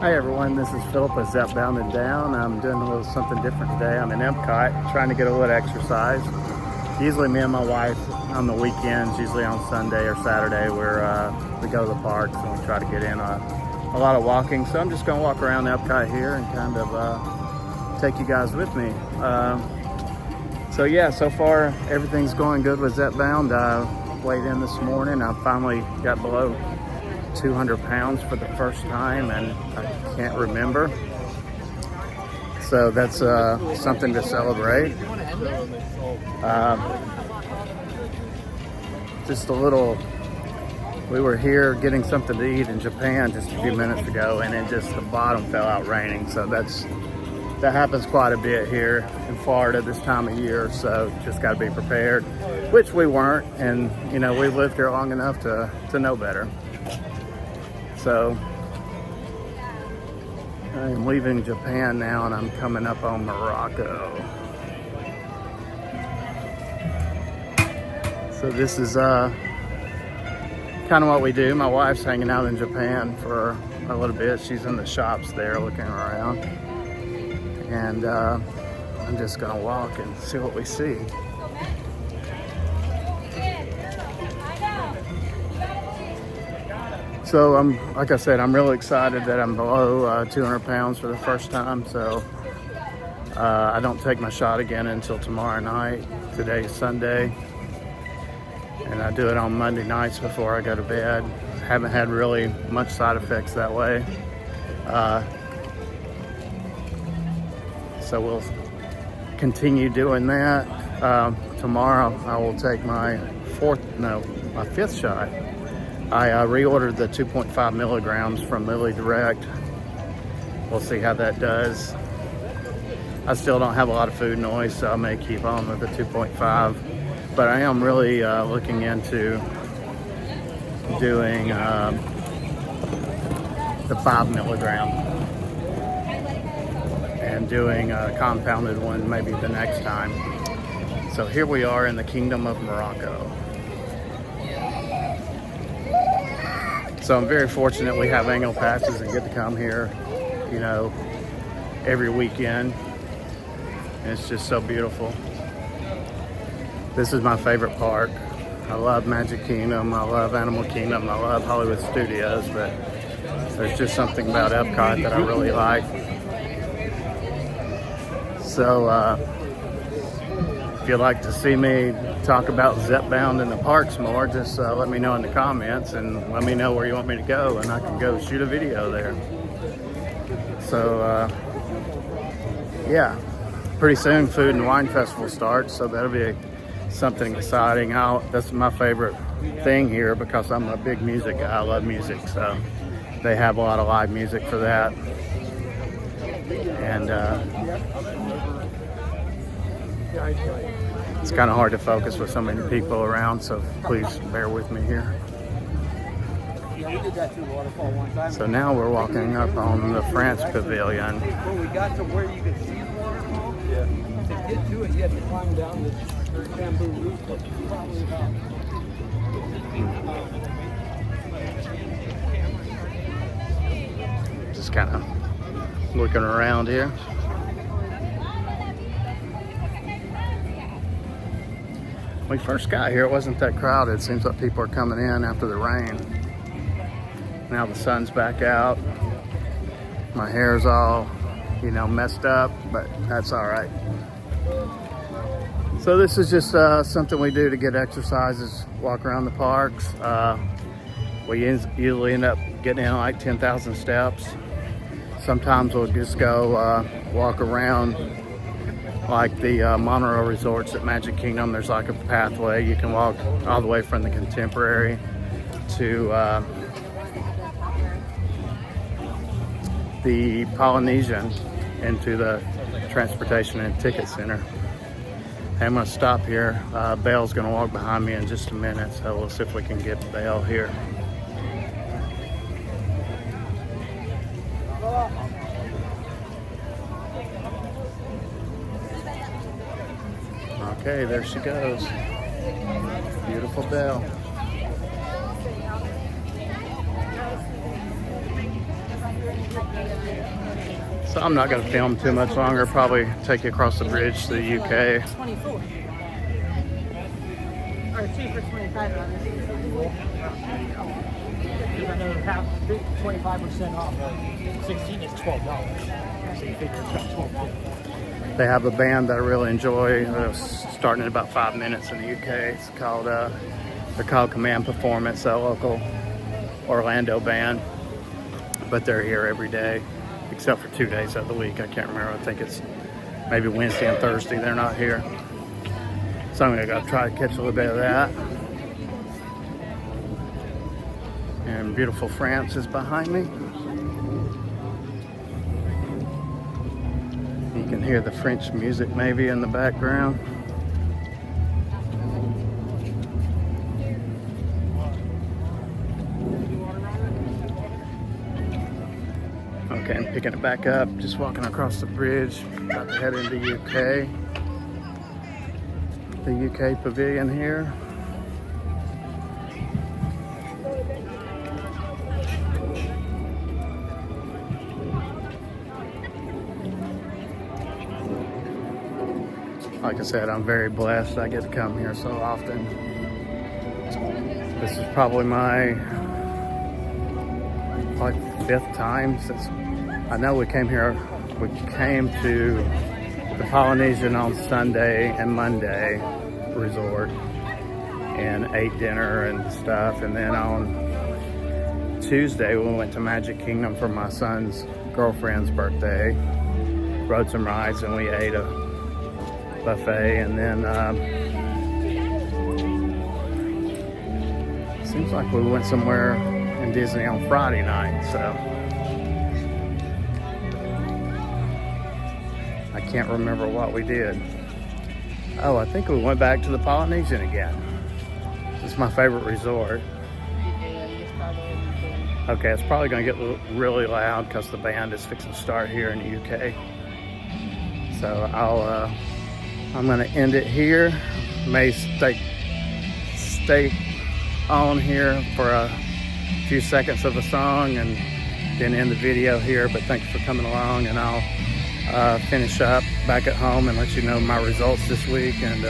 Hi everyone, this is Philip with Zepbound and Down. I'm doing a little something different today. I'm in Epcot trying to get a little exercise. Usually me and my wife on the weekends, usually on Sunday or Saturday, we go to the parks and we try to get in a lot of walking. So I'm just going to walk around Epcot here and kind of take you guys with me. So yeah, so far everything's going good with Zepbound. Weighed in this morning. I finally got below 200 pounds for the first time, and I can't remember. So that's something to celebrate. Just a little, we were here getting something to eat in Japan just a few minutes ago, and it just, the bottom fell out raining. So that happens quite a bit here in Florida this time of year. So just got to be prepared, which we weren't. And you know, we've lived here long enough to know better. So I'm leaving Japan now and I'm coming up on Morocco. So this is kind of what we do. My wife's hanging out in Japan for a little bit. She's in the shops there looking around. And I'm just gonna walk and see what we see. So like I said, I'm really excited that I'm below 200 pounds for the first time. So I don't take my shot again until tomorrow night. Today's Sunday. And I do it on Monday nights before I go to bed. Haven't had really much side effects that way. So we'll continue doing that. Tomorrow I will take my fifth shot. I reordered the 2.5 milligrams from Lilly Direct. We'll see how that does. I still don't have a lot of food noise, so I may keep on with the 2.5. But I am really looking into doing the 5 milligram and doing a compounded one maybe the next time. So here we are in the Kingdom of Morocco. So I'm very fortunate we have annual passes and get to come here, you know, every weekend. And it's just so beautiful. This is my favorite park. I love Magic Kingdom, I love Animal Kingdom, I love Hollywood Studios, but there's just something about Epcot that I really like. So if you'd like to see me talk about Zepbound in the parks more, just let me know in the comments and let me know where you want me to go, and I can go shoot a video there. So yeah, pretty soon Food and Wine Festival starts, so that'll be something exciting. That's my favorite thing here because I'm a big music guy. I love music, so they have a lot of live music for that. And it's kind of hard to focus with so many people around, so please bear with me here. So now we're walking up on the France Pavilion. When we got to where you could see the waterfall, to get to it, you had to climb down this bamboo roof that's probably about... Just kind of looking around here. When we first got here, it wasn't that crowded. It seems like people are coming in after the rain. Now the sun's back out. My hair's all, you know, messed up, but that's all right. So this is just something we do to get exercises, walk around the parks. We usually end up getting in like 10,000 steps. Sometimes we'll just go walk around like the monorail resorts at Magic Kingdom. There's like a pathway. You can walk all the way from the Contemporary to the Polynesian into the Transportation and Ticket Center. Hey, I'm gonna stop here. Belle's gonna walk behind me in just a minute, so we'll see if we can get Belle here. Okay, there she goes. Beautiful Belle. So I'm not going to film too much longer. Probably take you across the bridge to the UK. 24. Or 2 for 25 on this. You're gonna have 25% off. 16 is $12. So you figure it's got 12. They have a band that I really enjoy. Starting in about 5 minutes in the UK. It's called they're called Command Performance, a local Orlando band. But they're here every day, except for 2 days of the week. I can't remember. I think it's maybe Wednesday and Thursday. They're not here. So I'm gonna go try to catch a little bit of that. And beautiful France is behind me. You can hear the French music maybe in the background. Okay, I'm picking it back up, just walking across the bridge, about to head into UK. The UK pavilion here. Like I said, I'm very blessed. I get to come here so often. This is probably my fifth time since I know we came here. We came to the Polynesian on Sunday and Monday resort and ate dinner and stuff. And then on Tuesday, we went to Magic Kingdom for my son's girlfriend's birthday. Rode some rides and we ate a buffet. And then seems like we went somewhere in Disney on Friday night, so I can't remember what we did. Oh, I think we went back to the Polynesian again. It's my favorite resort. Okay, it's probably gonna get really loud because the band is fixing to start here in the UK. So I'm gonna end it here. May stay on here for a few seconds of a song and then end the video here, but thank you for coming along, and I'll finish up back at home and let you know my results this week and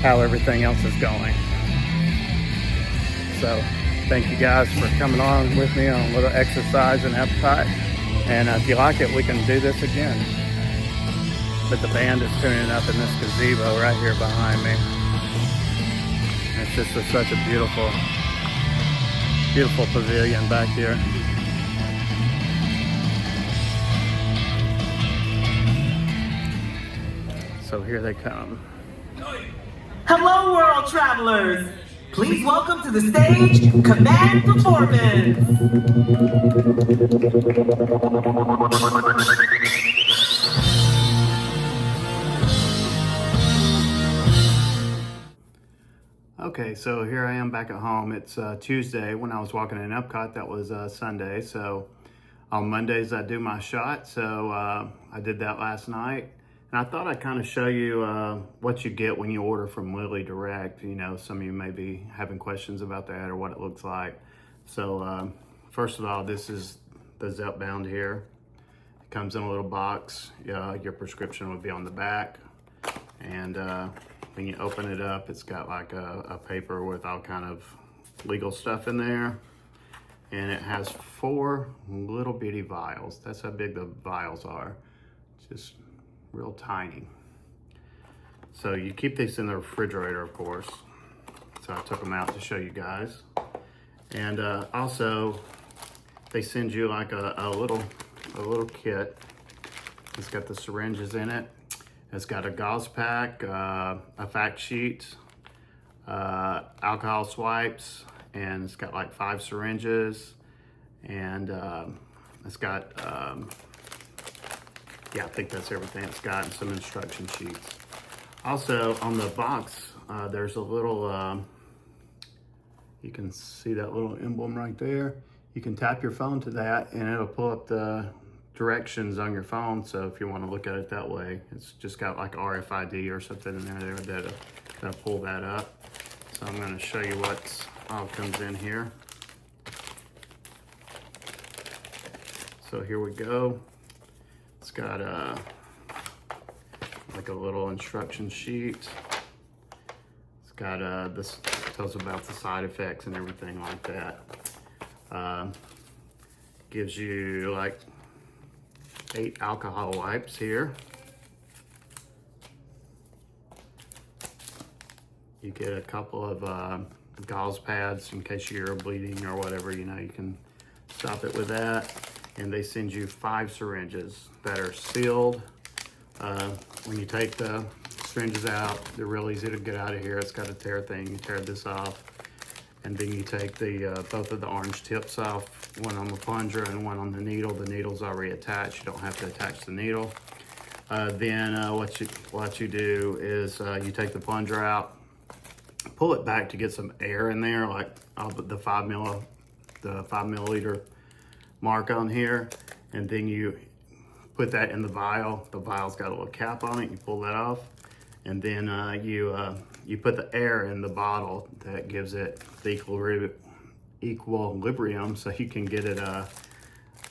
how everything else is going. So thank you guys for coming along with me on a little exercise in Epcot, and if you like it, we can do this again. But the band is tuning up in this gazebo right here behind me. It's just such a beautiful pavilion back here. So here they come. Hello, world travelers! Please welcome to the stage, Command Performance! Okay, so here I am back at home. It's Tuesday. When I was walking in Epcot, that was Sunday. So on Mondays, I do my shot. So I did that last night. And I thought I'd kind of show you what you get when you order from Lily Direct. You know, some of you may be having questions about that or what it looks like. So first of all, this is the Zepbound here. It comes in a little box. Your prescription would be on the back. And when you open it up, it's got like a paper with all kind of legal stuff in there. And it has 4 little bitty vials. That's how big the vials are. Just real tiny. So you keep these in the refrigerator, of course. So I took them out to show you guys. And also, they send you like a little kit. It's got the syringes in it. It's got a gauze pack, a fact sheet, alcohol swipes, and it's got like 5 syringes, and it's got, yeah, I think that's everything it's got, and some instruction sheets. Also, on the box, there's a little, you can see that little emblem right there. You can tap your phone to that, and it'll pull up the directions on your phone. So if you want to look at it that way, it's just got like RFID or something in there that'll pull that up. So I'm going to show you what all comes in here. So here we go. It's got like a little instruction sheet. It's got this tells about the side effects and everything like that. Gives you like 8 alcohol wipes here. You get a couple of gauze pads in case you're bleeding or whatever, you know, you can stop it with that. And they send you 5 syringes that are sealed. When you take the syringes out, they're real easy to get out of here. It's got a tear thing, you tear this off. And then you take the both of the orange tips off, one on the plunger and one on the needle. The needle's already attached, you don't have to attach the needle. Then what you do is you take the plunger out, pull it back to get some air in there, like the 5 milliliter mark on here, and then you put that in the vial. The vial's got a little cap on it, you pull that off, and then you put the air in the bottle that gives it the equilibrium so you can get it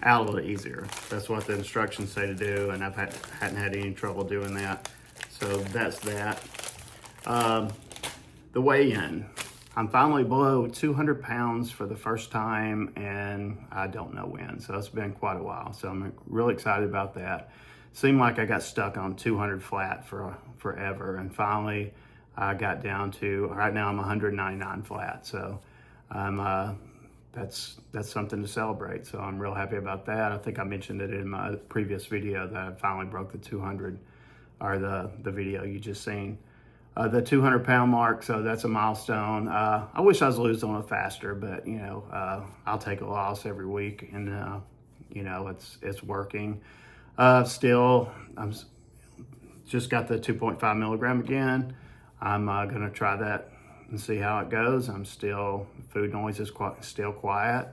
out a little easier. That's what the instructions say to do, and I hadn't had any trouble doing that. So that's that. The weigh-in. I'm finally below 200 pounds for the first time, and I don't know when, so it's been quite a while. So I'm really excited about that. Seemed like I got stuck on 200 flat for forever, and finally I got down to, right now I'm 199 flat. So that's something to celebrate. So I'm real happy about that. I think I mentioned it in my previous video that I finally broke the 200, or the video you just seen. The 200 pound mark, so that's a milestone. I wish I was losing it faster, but you know, I'll take a loss every week, and you know, it's working. Still, I'm just got the 2.5 milligram again. I'm gonna try that and see how it goes. I'm still, food noise is still quiet.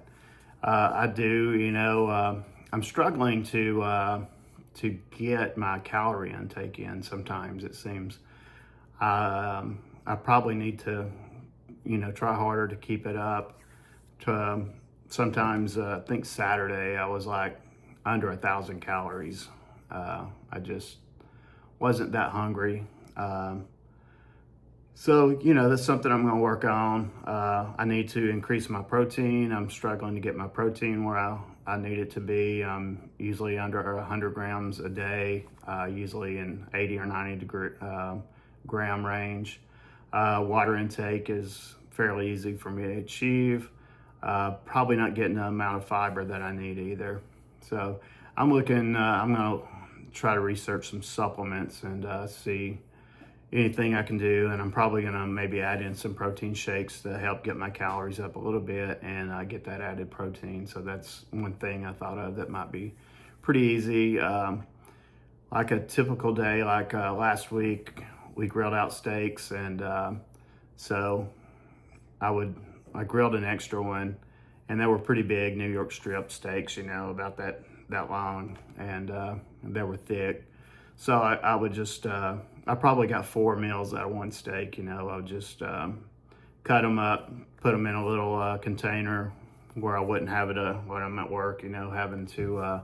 I do, you know, I'm struggling to get my calorie intake in. Sometimes it seems. I probably need to, you know, try harder to keep it up. Sometimes, I think Saturday I was like under 1,000 calories. I just wasn't that hungry. So, you know, that's something I'm gonna work on. I need to increase my protein. I'm struggling to get my protein where I need it to be. I'm usually under 100 grams a day, usually in 80 or 90 gram range. Water intake is fairly easy for me to achieve. Probably not getting the amount of fiber that I need either. So I'm looking, I'm gonna try to research some supplements and see anything I can do. And I'm probably gonna maybe add in some protein shakes to help get my calories up a little bit and get that added protein. So that's one thing I thought of that might be pretty easy. Like a typical day, like last week, we grilled out steaks, and so I grilled an extra one, and they were pretty big New York strip steaks, you know, about that long, and they were thick. So I would just, I probably got 4 meals out of one steak, you know. I would just cut them up, put them in a little container where I wouldn't have it when I'm at work, you know, having to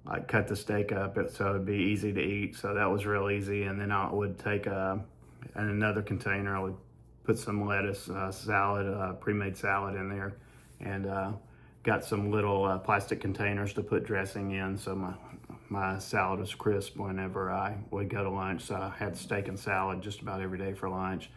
like cut the steak up so it'd be easy to eat. So that was real easy. And then I would take in another container, I would put some lettuce, salad, pre-made salad in there, and got some little plastic containers to put dressing in, so my salad was crisp whenever I would go to lunch. So I had steak and salad just about every day for lunch.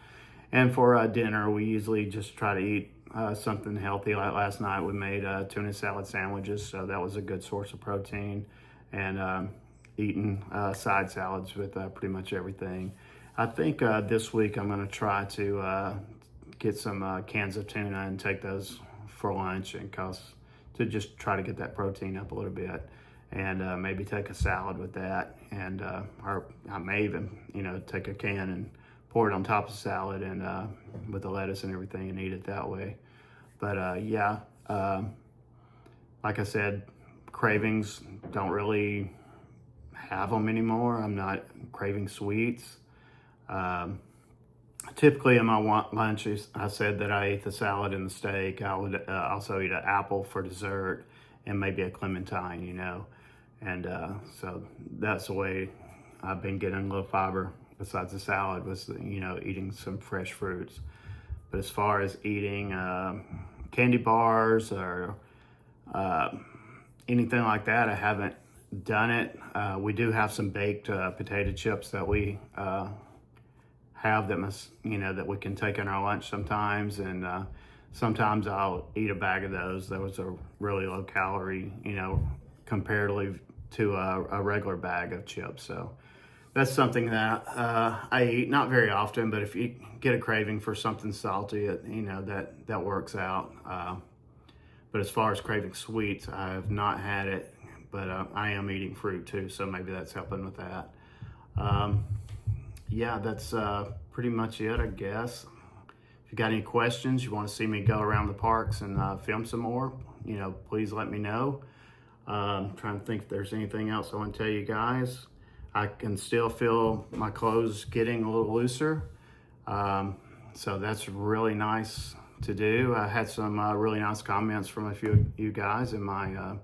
And for dinner, we usually just try to eat something healthy. Like last night, we made tuna salad sandwiches, so that was a good source of protein. And eating side salads with pretty much everything. I think this week I'm going to try to get some cans of tuna and take those for lunch, and to just try to get that protein up a little bit, and maybe take a salad with that, and or I may even, you know, take a can and pour it on top of the salad and with the lettuce and everything, and eat it that way. But yeah, like I said, cravings, don't really have them anymore. I'm not craving sweets. Typically in my lunch, I said that I ate the salad and the steak. I would also eat an apple for dessert and maybe a clementine, you know. And so that's the way I've been getting low fiber, besides the salad, was, you know, eating some fresh fruits. But as far as eating candy bars or anything like that, I haven't done it. We do have some baked potato chips that we have that must, you know, that we can take in our lunch sometimes, and sometimes I'll eat a bag of those. Those are really low calorie, you know, comparatively to a regular bag of chips. So that's something that I eat, not very often, but if you get a craving for something salty, you know, that works out. But as far as craving sweets, I have not had it, but I am eating fruit too, so maybe that's helping with that. Yeah, that's pretty much it, I guess. If you got any questions, you want to see me go around the parks and film some more, you know, please let me know. I'm trying to think if there's anything else I want to tell you guys. I can still feel my clothes getting a little looser. So that's really nice to do. I had some really nice comments from a few of you guys in my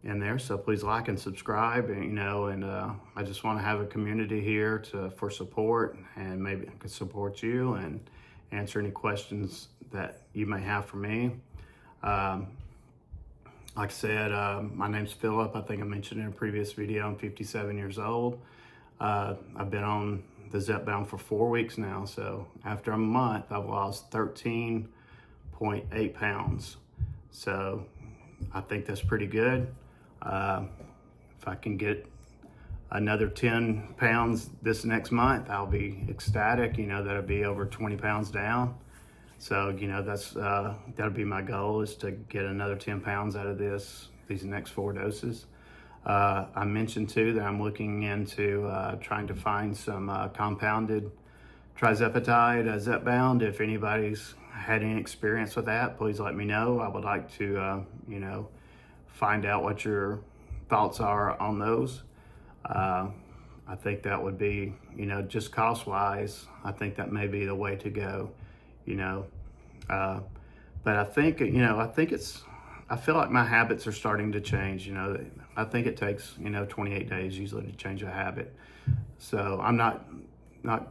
in there. So please like and subscribe, and, you know, and I just want to have a community here for support, and maybe I could support you and answer any questions that you may have for me. Like I said, my name's Philip. I think I mentioned in a previous video, I'm 57 years old. I've been on the Zepbound for 4 weeks now. So after a month, I've lost 13.8 pounds. So I think that's pretty good. If I can get another 10 pounds this next month, I'll be ecstatic. You know, that'll be over 20 pounds down. So, you know, that'll be my goal, is to get another 10 pounds out of these next 4 doses. I mentioned too that I'm looking into trying to find some compounded trizepatide, Zepbound. If anybody's had any experience with that, please let me know. I would like to, you know, find out what your thoughts are on those. I think that would be, you know, just cost-wise, I think that may be the way to go. You know, but I think, you know, I feel like my habits are starting to change. You know, I think it takes, you know, 28 days usually to change a habit. So I'm not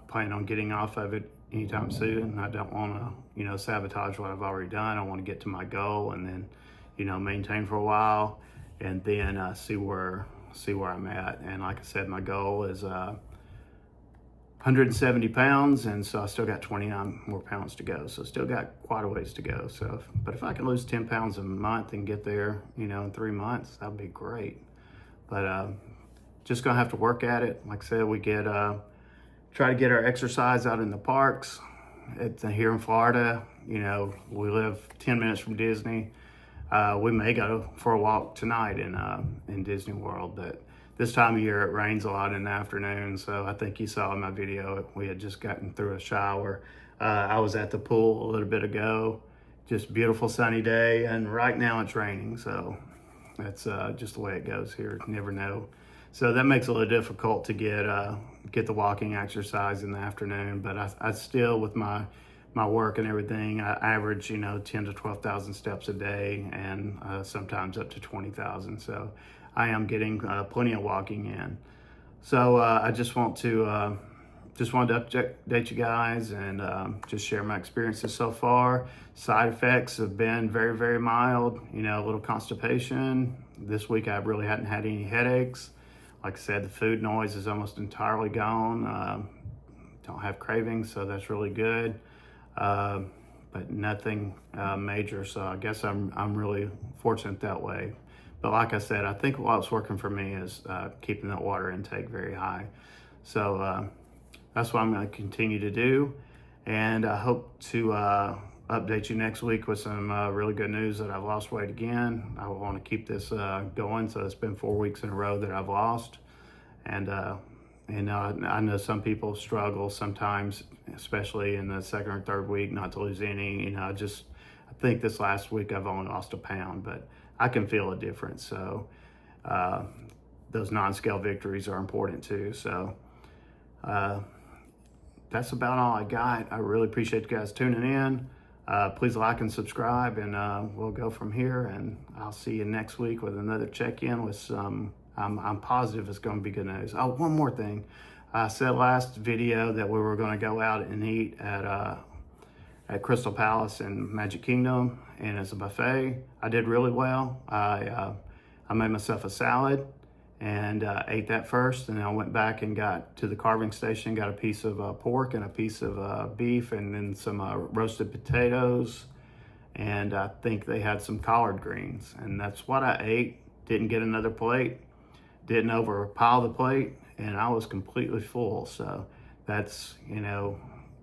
planning on getting off of it anytime soon. I don't want to, you know, sabotage what I've already done. I want to get to my goal and then, you know, maintain for a while, and then see where I'm at. And like I said, my goal is 170 pounds, and so I still got 29 more pounds to go. So still got quite a ways to go. So, but if I can lose 10 pounds a month and get there, you know, in 3 months, that'd be great. But just gonna have to work at it. Like I said, we try to get our exercise out in the parks. Here in Florida, you know, we live 10 minutes from Disney. We may go for a walk tonight in Disney World, but this time of year, it rains a lot in the afternoon, so I think you saw in my video, we had just gotten through a shower. I was at the pool a little bit ago, just beautiful sunny day, and right now it's raining, so that's just the way it goes here. You never know. So that makes it a little difficult to get the walking exercise in the afternoon, but I still, with my work and everything, I average, you know, 10 to 12,000 steps a day, and sometimes up to 20,000. So I am getting plenty of walking in. So I just wanted to update you guys and just share my experiences so far. Side effects have been very, very mild. You know, a little constipation. This week I really hadn't had any headaches. Like I said, the food noise is almost entirely gone. Don't have cravings, so that's really good. But nothing major. So I guess I'm really fortunate that way. But like I said, I think what's working for me is keeping that water intake very high. So that's what I'm going to continue to do. And I hope to update you next week with some really good news that I've lost weight again. I want to keep this going. So it's been 4 weeks in a row that I've lost. And I know some people struggle sometimes, especially in the second or third week, not to lose any. You know, I think this last week I've only lost a pound, but I can feel a difference. So those non-scale victories are important too. So that's about all I got. I really appreciate you guys tuning in. Please like and subscribe, and we'll go from here. And I'll see you next week with another check-in with some I'm positive it's going to be good news. Oh, one more thing. I said last video that we were going to go out and eat at Crystal Palace in Magic Kingdom, and it's a buffet. I did really well. I made myself a salad and ate that first, and then I went back and got to the carving station, got a piece of pork and a piece of beef, and then some roasted potatoes, and I think they had some collard greens, and that's what I ate. Didn't get another plate, didn't overpile the plate, and I was completely full. So that's, you know,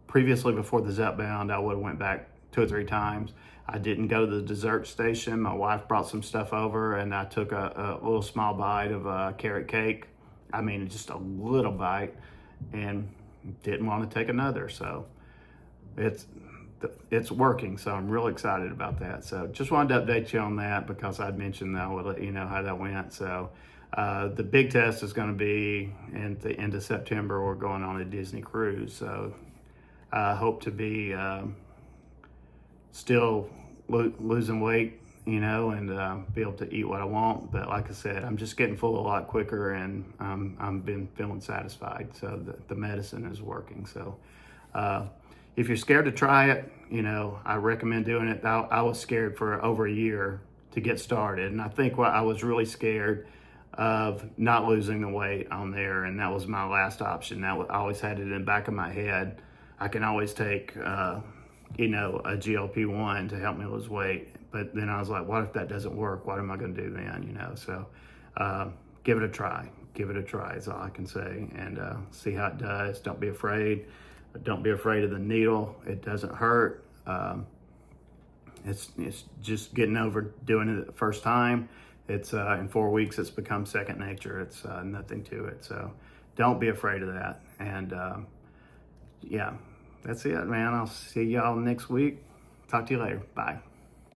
previously before the Zepbound, I would have went back 2 or 3 times. I didn't go to the dessert station. My wife brought some stuff over, and I took a little small bite of carrot cake. I mean, just a little bite, and didn't want to take another. So it's working. So I'm really excited about that. So just wanted to update you on that because I'd mentioned that I would let you know how that went. So the big test is going to be at the end of September. We're going on a Disney cruise. So I hope to be still losing weight, you know, and be able to eat what I want. But like I said, I'm just getting full a lot quicker, and I've been feeling satisfied. So the medicine is working. So if you're scared to try it, you know, I recommend doing it. I was scared for over a year to get started, and I think I was really scared of not losing the weight on there, and that was my last option. I always had it in the back of my head. I can always take, you know, a GLP-1 to help me lose weight. But then I was like, what if that doesn't work? What am I going to do then? You know, so give it a try. Give it a try is all I can say, and see how it does. Don't be afraid. Don't be afraid of the needle. It doesn't hurt. It's just getting over doing it the first time. It's in 4 weeks, it's become second nature. It's nothing to it. So don't be afraid of that. And yeah, that's it, man. I'll see y'all next week. Talk to you later. Bye.